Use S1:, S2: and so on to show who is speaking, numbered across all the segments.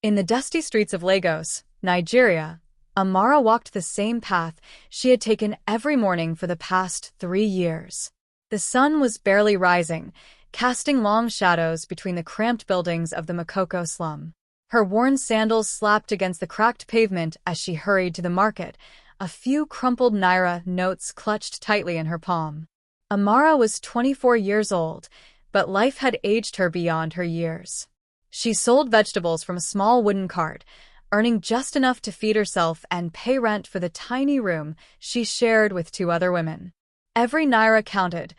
S1: In the dusty streets of Lagos, Nigeria, Amara walked the same path she had taken every morning for the past 3 years. The sun was barely rising, casting long shadows between the cramped buildings of the Makoko slum. Her worn sandals slapped against the cracked pavement as she hurried to the market, a few crumpled naira notes clutched tightly in her palm. Amara was 24 years old, but life had aged her beyond her years. She sold vegetables from a small wooden cart, earning just enough to feed herself and pay rent for the tiny room she shared with 2 other women. Every naira counted,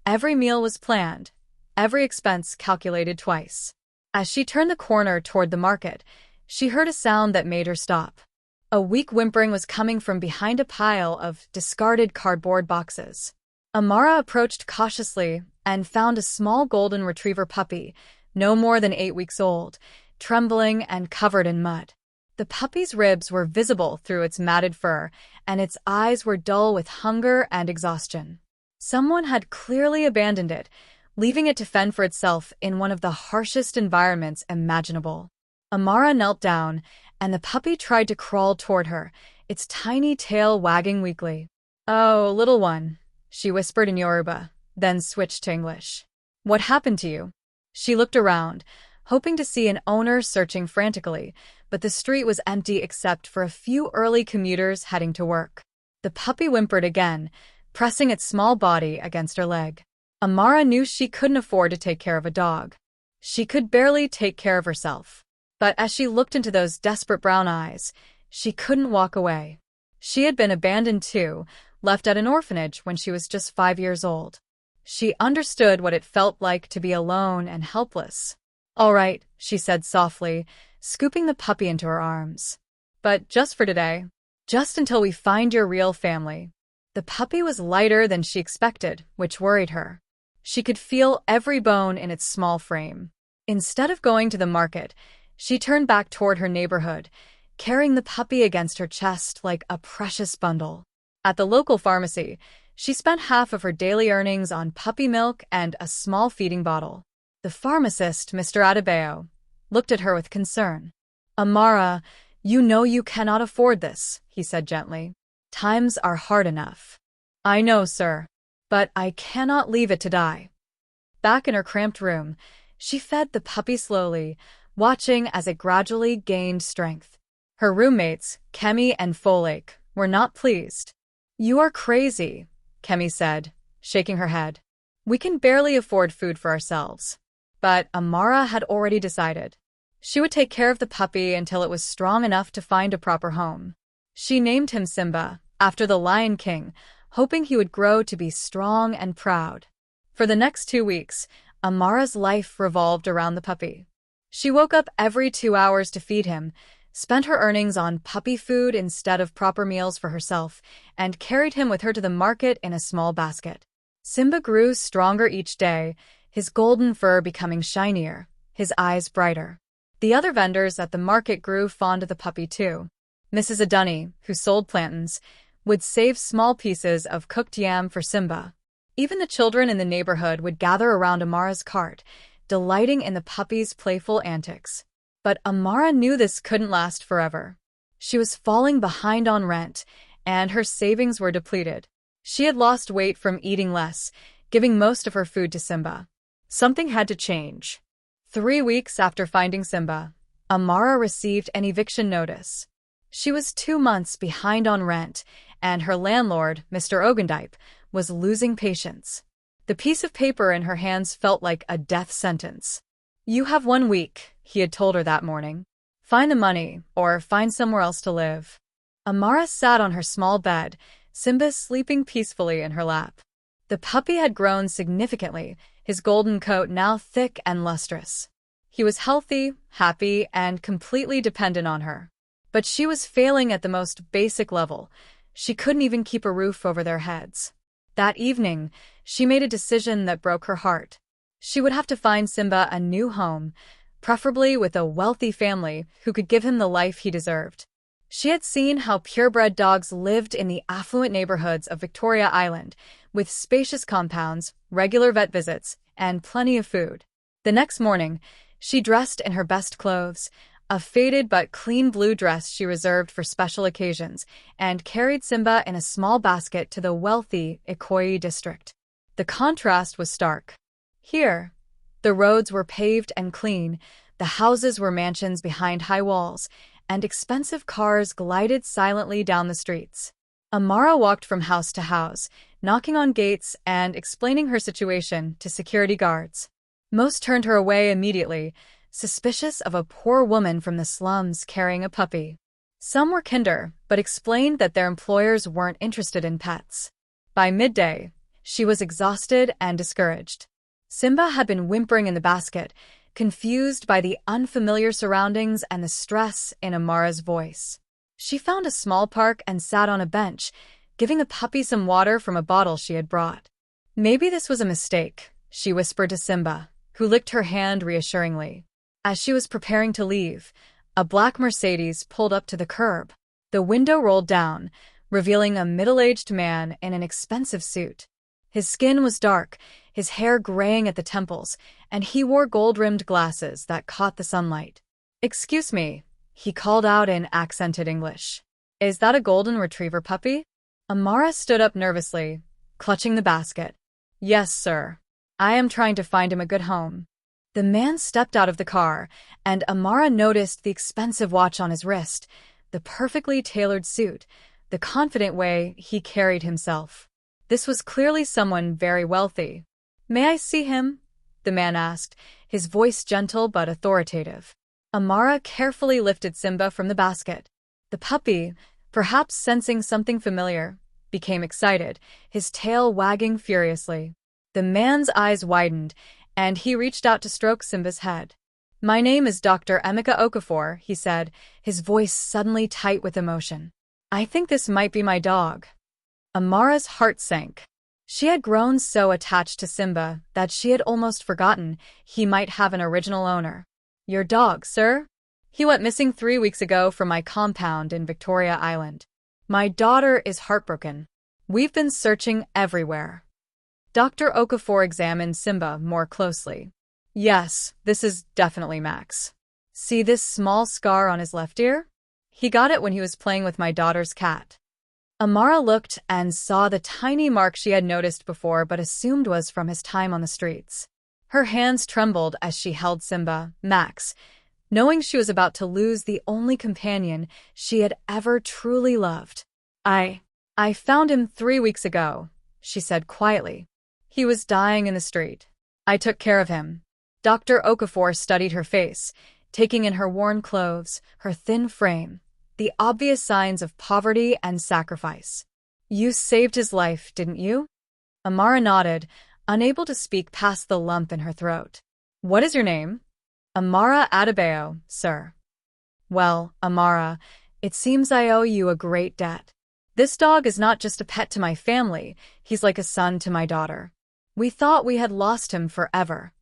S1: every meal was planned, every expense calculated twice. As she turned the corner toward the market, she heard a sound that made her stop. A weak whimpering was coming from behind a pile of discarded cardboard boxes. Amara approached cautiously and found a small golden retriever puppy, no more than 8 weeks old, trembling and covered in mud. The puppy's ribs were visible through its matted fur, and its eyes were dull with hunger and exhaustion. Someone had clearly abandoned it, leaving it to fend for itself in one of the harshest environments imaginable. Amara knelt down, and the puppy tried to crawl toward her, its tiny tail wagging weakly. "Oh, little one," she whispered in Yoruba, then switched to English. "What happened to you?" She looked around, hoping to see an owner searching frantically, but the street was empty except for a few early commuters heading to work. The puppy whimpered again, pressing its small body against her leg. Amara knew she couldn't afford to take care of a dog. She could barely take care of herself. But as she looked into those desperate brown eyes, she couldn't walk away. She had been abandoned too, left at an orphanage when she was just 5 years old. She understood what it felt like to be alone and helpless. "All right," she said softly, scooping the puppy into her arms. "But just for today. Just until we find your real family." The puppy was lighter than she expected, which worried her. She could feel every bone in its small frame. Instead of going to the market, she turned back toward her neighborhood, carrying the puppy against her chest like a precious bundle. At the local pharmacy, she spent half of her daily earnings on puppy milk and a small feeding bottle. The pharmacist, Mr. Adebayo, looked at her with concern. "Amara, you know you cannot afford this," he said gently. "Times are hard enough." "I know, sir, but I cannot leave it to die." Back in her cramped room, she fed the puppy slowly, watching as it gradually gained strength. Her roommates, Kemi and Folake, were not pleased. "You are crazy," Kemi said, shaking her head. "We can barely afford food for ourselves." But Amara had already decided. She would take care of the puppy until it was strong enough to find a proper home. She named him Simba, after the Lion King, hoping he would grow to be strong and proud. For the next 2 weeks, Amara's life revolved around the puppy. She woke up every 2 hours to feed him, spent her earnings on puppy food instead of proper meals for herself, and carried him with her to the market in a small basket. Simba grew stronger each day, his golden fur becoming shinier, his eyes brighter. The other vendors at the market grew fond of the puppy too. Mrs. Adunni, who sold plantains, would save small pieces of cooked yam for Simba. Even the children in the neighborhood would gather around Amara's cart, delighting in the puppy's playful antics. But Amara knew this couldn't last forever. She was falling behind on rent, and her savings were depleted. She had lost weight from eating less, giving most of her food to Simba. Something had to change. 3 weeks after finding Simba, Amara received an eviction notice. She was 2 months behind on rent, and her landlord, Mr. Ogundipe, was losing patience. The piece of paper in her hands felt like a death sentence. "You have 1 week," he had told her that morning. "Find the money, or find somewhere else to live." Amara sat on her small bed, Simba sleeping peacefully in her lap. The puppy had grown significantly, his golden coat now thick and lustrous. He was healthy, happy, and completely dependent on her. But she was failing at the most basic level. She couldn't even keep a roof over their heads. That evening, she made a decision that broke her heart. She would have to find Simba a new home, preferably with a wealthy family who could give him the life he deserved. She had seen how purebred dogs lived in the affluent neighborhoods of Victoria Island, with spacious compounds, regular vet visits, and plenty of food. The next morning, she dressed in her best clothes, a faded but clean blue dress she reserved for special occasions, and carried Simba in a small basket to the wealthy Ikoyi district. The contrast was stark. Here, the roads were paved and clean, the houses were mansions behind high walls, and expensive cars glided silently down the streets. Amara walked from house to house, knocking on gates and explaining her situation to security guards. Most turned her away immediately, suspicious of a poor woman from the slums carrying a puppy. Some were kinder, but explained that their employers weren't interested in pets. By midday, she was exhausted and discouraged. Simba had been whimpering in the basket, confused by the unfamiliar surroundings and the stress in Amara's voice. She found a small park and sat on a bench, giving the puppy some water from a bottle she had brought. Maybe this was a mistake, she whispered to Simba, who licked her hand reassuringly. As she was preparing to leave, a black Mercedes pulled up to the curb. The window rolled down, revealing a middle-aged man in an expensive suit. His skin was dark, his hair graying at the temples, and he wore gold-rimmed glasses that caught the sunlight. "Excuse me," he called out in accented English. "Is that a golden retriever puppy?" Amara stood up nervously, clutching the basket. "Yes, sir. I am trying to find him a good home." The man stepped out of the car, and Amara noticed the expensive watch on his wrist, the perfectly tailored suit, the confident way he carried himself. This was clearly someone very wealthy. "May I see him?" the man asked, his voice gentle but authoritative. Amara carefully lifted Simba from the basket. The puppy, perhaps sensing something familiar, became excited, his tail wagging furiously. The man's eyes widened, and he reached out to stroke Simba's head. "My name is Dr. Emeka Okafor," he said, his voice suddenly tight with emotion. "I think this might be my dog." Amara's heart sank. She had grown so attached to Simba that she had almost forgotten he might have an original owner. "Your dog, sir? He went missing 3 weeks ago from my compound in Victoria Island. My daughter is heartbroken. We've been searching everywhere." Dr. Okafor examined Simba more closely. "Yes, this is definitely Max. See this small scar on his left ear? He got it when he was playing with my daughter's cat." Amara looked and saw the tiny mark she had noticed before but assumed was from his time on the streets. Her hands trembled as she held Simba, Max, knowing she was about to lose the only companion she had ever truly loved. I found him 3 weeks ago," she said quietly. "He was dying in the street. I took care of him." Dr. Okafor studied her face, taking in her worn clothes, her thin frame, the obvious signs of poverty and sacrifice. "You saved his life, didn't you?" Amara nodded, unable to speak past the lump in her throat. "What is your name?" "Amara Adebayo, sir." "Well, Amara, it seems I owe you a great debt. This dog is not just a pet to my family, he's like a son to my daughter. We thought we had lost him forever."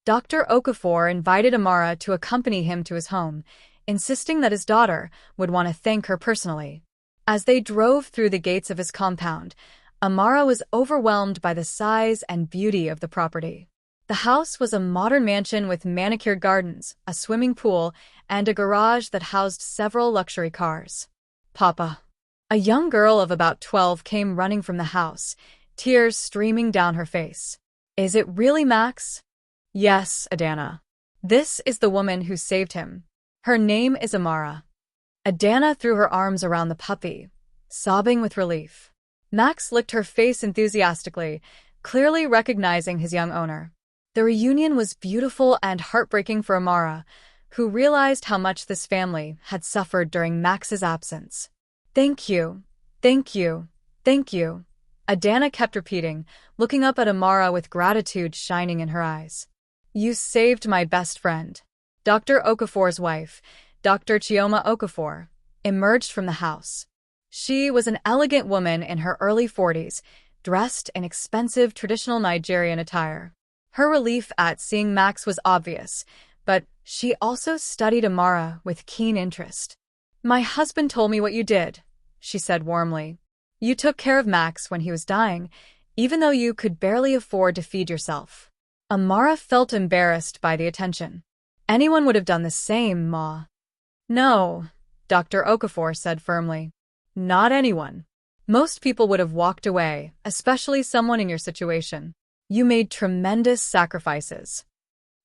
S1: Dr. Okafor invited Amara to accompany him to his home, insisting that his daughter would want to thank her personally. As they drove through the gates of his compound, Amara was overwhelmed by the size and beauty of the property. The house was a modern mansion with manicured gardens, a swimming pool, and a garage that housed several luxury cars. "Papa." A young girl of about 12 came running from the house, tears streaming down her face. "Is it really Max?" "Yes, Adana. This is the woman who saved him. Her name is Amara." Adana threw her arms around the puppy, sobbing with relief. Max licked her face enthusiastically, clearly recognizing his young owner. The reunion was beautiful and heartbreaking for Amara, who realized how much this family had suffered during Max's absence. "Thank you, thank you, thank you," Adana kept repeating, looking up at Amara with gratitude shining in her eyes. "You saved my best friend." Dr. Okafor's wife, Dr. Chioma Okafor, emerged from the house. She was an elegant woman in her early 40s, dressed in expensive traditional Nigerian attire. Her relief at seeing Max was obvious, but she also studied Amara with keen interest. "My husband told me what you did," she said warmly. "You took care of Max when he was dying, even though you could barely afford to feed yourself." Amara felt embarrassed by the attention. "Anyone would have done the same, Ma." No, Dr. Okafor said firmly. Not anyone. Most people would have walked away, especially someone in your situation. You made tremendous sacrifices.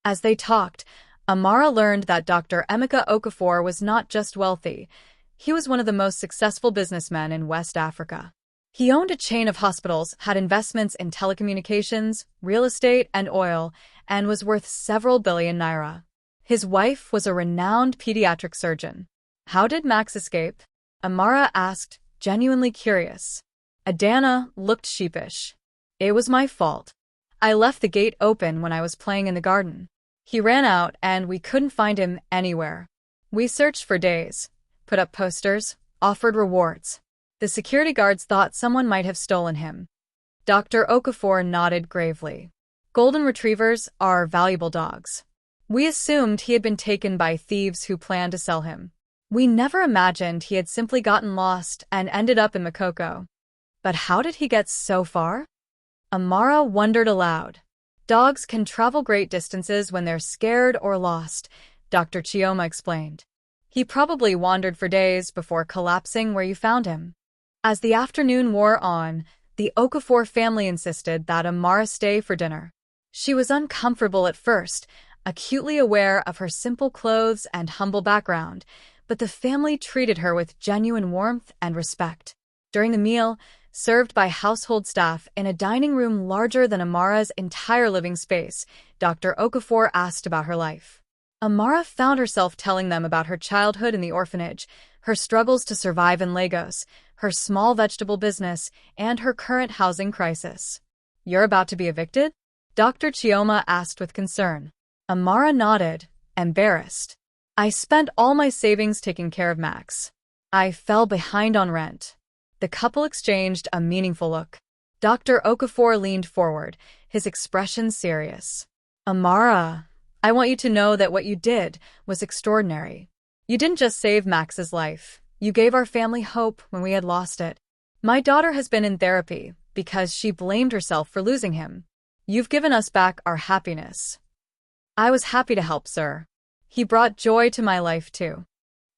S1: As they talked, Amara learned that Dr. Emeka Okafor was not just wealthy. He was one of the most successful businessmen in West Africa. He owned a chain of hospitals, had investments in telecommunications, real estate, and oil, and was worth several billion naira. His wife was a renowned pediatric surgeon. How did Max escape? Amara asked, genuinely curious. Adana looked sheepish. It was my fault. I left the gate open when I was playing in the garden. He ran out and we couldn't find him anywhere. We searched for days, put up posters, offered rewards. The security guards thought someone might have stolen him. Dr. Okafor nodded gravely. Golden retrievers are valuable dogs. We assumed he had been taken by thieves who planned to sell him. We never imagined he had simply gotten lost and ended up in Makoko. But how did he get so far? Amara wondered aloud. Dogs can travel great distances when they're scared or lost, Dr. Chioma explained. He probably wandered for days before collapsing where you found him. As the afternoon wore on, the Okafor family insisted that Amara stay for dinner. She was uncomfortable at first, acutely aware of her simple clothes and humble background, but the family treated her with genuine warmth and respect. During the meal, served by household staff in a dining room larger than Amara's entire living space, Dr. Okafor asked about her life. Amara found herself telling them about her childhood in the orphanage, her struggles to survive in Lagos, her small vegetable business, and her current housing crisis. You're about to be evicted? Dr. Chioma asked with concern. Amara nodded, embarrassed. I spent all my savings taking care of Max. I fell behind on rent. The couple exchanged a meaningful look. Dr. Okafor leaned forward, his expression serious. Amara, I want you to know that what you did was extraordinary. You didn't just save Max's life. You gave our family hope when we had lost it. My daughter has been in therapy because she blamed herself for losing him. You've given us back our happiness. I was happy to help, sir. He brought joy to my life, too.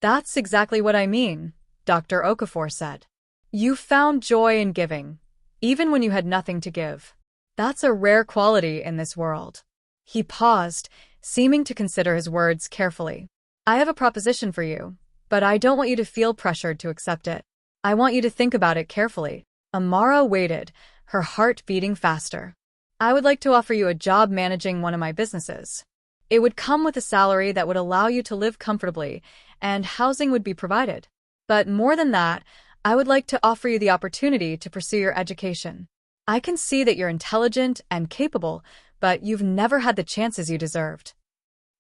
S1: That's exactly what I mean, Dr. Okafor said. You found joy in giving, even when you had nothing to give. That's a rare quality in this world. He paused, seeming to consider his words carefully. I have a proposition for you, but I don't want you to feel pressured to accept it. I want you to think about it carefully. Amara waited, her heart beating faster. I would like to offer you a job managing one of my businesses. It would come with a salary that would allow you to live comfortably, and housing would be provided. But more than that, I would like to offer you the opportunity to pursue your education. I can see that you're intelligent and capable, but you've never had the chances you deserved.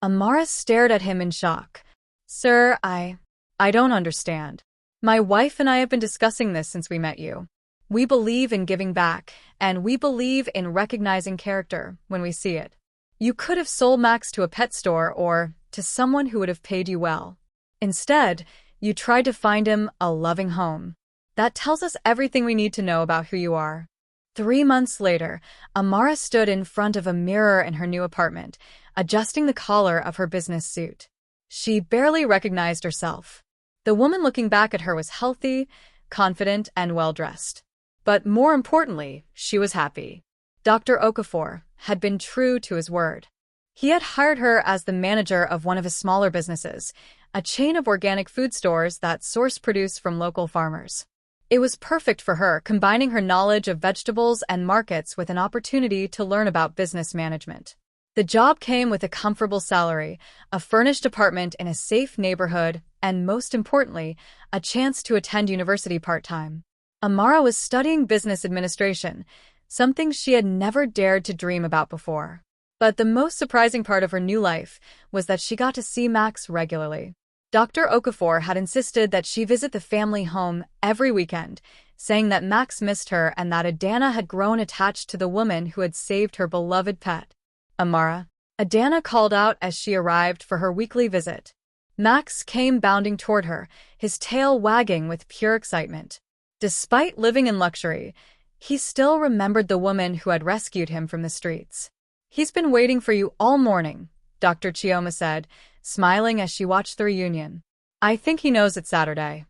S1: Amara stared at him in shock. Sir, I don't understand. My wife and I have been discussing this since we met you. We believe in giving back, and we believe in recognizing character when we see it. You could have sold Max to a pet store or to someone who would have paid you well. Instead, you tried to find him a loving home. That tells us everything we need to know about who you are. 3 months later, Amara stood in front of a mirror in her new apartment, adjusting the collar of her business suit. She barely recognized herself. The woman looking back at her was healthy, confident, and well-dressed. But more importantly, she was happy. Dr. Okafor had been true to his word. He had hired her as the manager of one of his smaller businesses, a chain of organic food stores that sourced produce from local farmers. It was perfect for her, combining her knowledge of vegetables and markets with an opportunity to learn about business management. The job came with a comfortable salary, a furnished apartment in a safe neighborhood, and most importantly, a chance to attend university part-time. Amara was studying business administration, something she had never dared to dream about before. But the most surprising part of her new life was that she got to see Max regularly. Dr. Okafor had insisted that she visit the family home every weekend, saying that Max missed her and that Adana had grown attached to the woman who had saved her beloved pet. Amara. Adana called out as she arrived for her weekly visit. Max came bounding toward her, his tail wagging with pure excitement. Despite living in luxury, he still remembered the woman who had rescued him from the streets. He's been waiting for you all morning, Dr. Chioma said, smiling as she watched the reunion. I think he knows it's Saturday.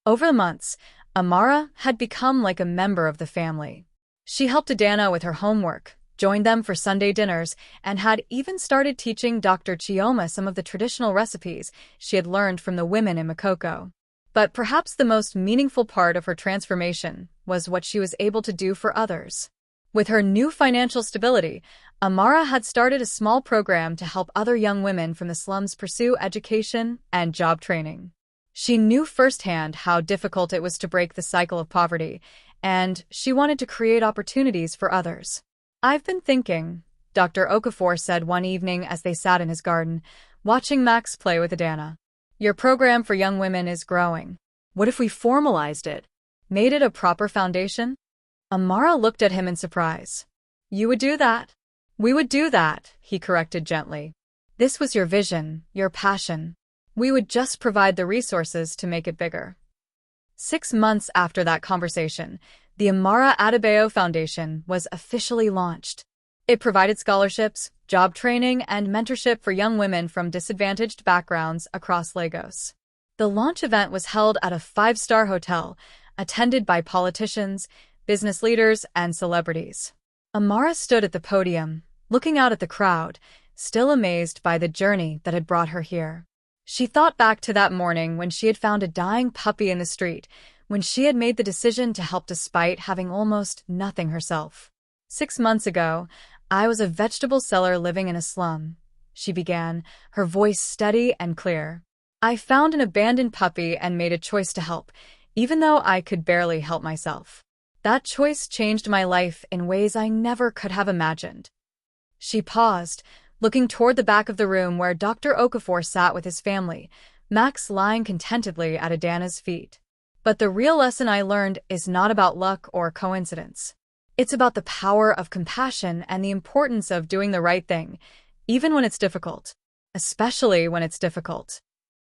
S1: Over the months, Amara had become like a member of the family. She helped Adana with her homework, joined them for Sunday dinners, and had even started teaching Dr. Chioma some of the traditional recipes she had learned from the women in Makoko. But perhaps the most meaningful part of her transformation was what she was able to do for others. With her new financial stability, Amara had started a small program to help other young women from the slums pursue education and job training. She knew firsthand how difficult it was to break the cycle of poverty, and she wanted to create opportunities for others. "I've been thinking," Dr. Okafor said one evening as they sat in his garden, watching Max play with Adana. "Your program for young women is growing. What if we formalized it? Made it a proper foundation?" Amara looked at him in surprise. "You would do that?" "We would do that," he corrected gently. "This was your vision, your passion. We would just provide the resources to make it bigger." 6 months after that conversation, the Amara Adebayo Foundation was officially launched. It provided scholarships, job training, and mentorship for young women from disadvantaged backgrounds across Lagos. The launch event was held at a 5-star hotel, attended by politicians, business leaders, and celebrities. Amara stood at the podium, looking out at the crowd, still amazed by the journey that had brought her here. She thought back to that morning when she had found a dying puppy in the street, when she had made the decision to help despite having almost nothing herself. 6 months ago, I was a vegetable seller living in a slum, she began, her voice steady and clear. I found an abandoned puppy and made a choice to help, even though I could barely help myself. That choice changed my life in ways I never could have imagined. She paused, looking toward the back of the room where Dr. Okafor sat with his family, Max lying contentedly at Adana's feet. But the real lesson I learned is not about luck or coincidence. It's about the power of compassion and the importance of doing the right thing, even when it's difficult. Especially when it's difficult.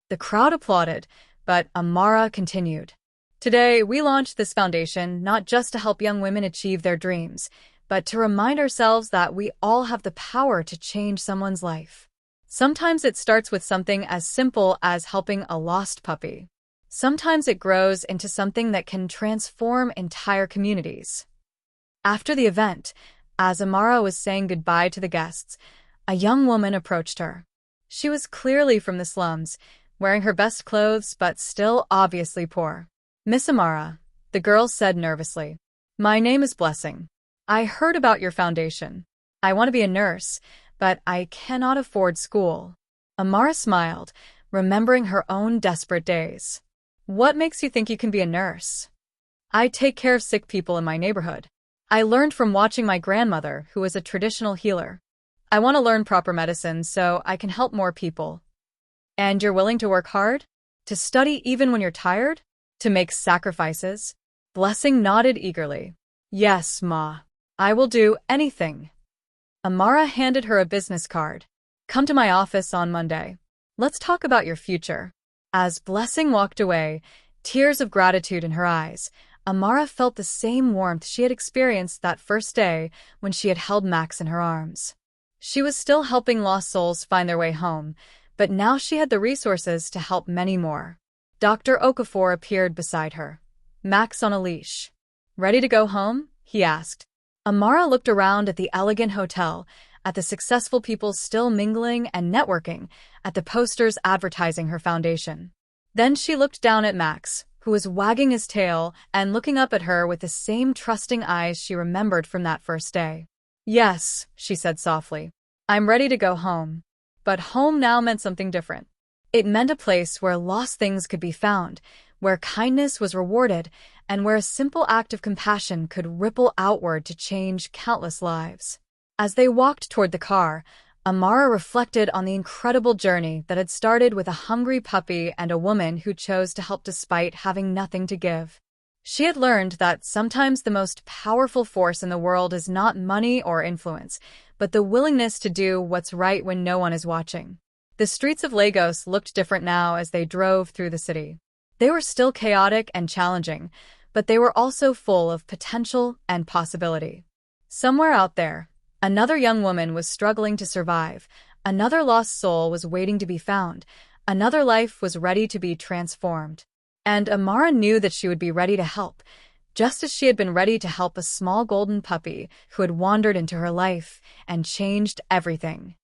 S1: The crowd applauded, but Amara continued. Today, we launched this foundation not just to help young women achieve their dreams, but to remind ourselves that we all have the power to change someone's life. Sometimes it starts with something as simple as helping a lost puppy. Sometimes it grows into something that can transform entire communities. After the event, as Amara was saying goodbye to the guests, a young woman approached her. She was clearly from the slums, wearing her best clothes but still obviously poor. "Miss Amara," the girl said nervously. "My name is Blessing. I heard about your foundation. I want to be a nurse, but I cannot afford school." Amara smiled, remembering her own desperate days. "What makes you think you can be a nurse?" "I take care of sick people in my neighborhood. I learned from watching my grandmother, who was a traditional healer. I want to learn proper medicine so I can help more people." "And you're willing to work hard? To study even when you're tired? To make sacrifices?" Blessing nodded eagerly. "Yes, Ma. I will do anything." Amara handed her a business card. "Come to my office on Monday. Let's talk about your future." As Blessing walked away, tears of gratitude in her eyes, Amara felt the same warmth she had experienced that first day when she had held Max in her arms. She was still helping lost souls find their way home, but now she had the resources to help many more. Dr. Okafor appeared beside her, Max on a leash. "Ready to go home?" he asked. Amara looked around at the elegant hotel, at the successful people still mingling and networking, at the posters advertising her foundation. Then she looked down at Max, who was wagging his tail and looking up at her with the same trusting eyes she remembered from that first day. "Yes," she said softly. "I'm ready to go home." But home now meant something different. It meant a place where lost things could be found, where kindness was rewarded, and where a simple act of compassion could ripple outward to change countless lives. As they walked toward the car, Amara reflected on the incredible journey that had started with a hungry puppy and a woman who chose to help despite having nothing to give. She had learned that sometimes the most powerful force in the world is not money or influence, but the willingness to do what's right when no one is watching. The streets of Lagos looked different now as they drove through the city. They were still chaotic and challenging, but they were also full of potential and possibility. Somewhere out there, another young woman was struggling to survive, another lost soul was waiting to be found, Another life was ready to be transformed. And Amara knew that she would be ready to help, just as she had been ready to help a small golden puppy who had wandered into her life and changed everything.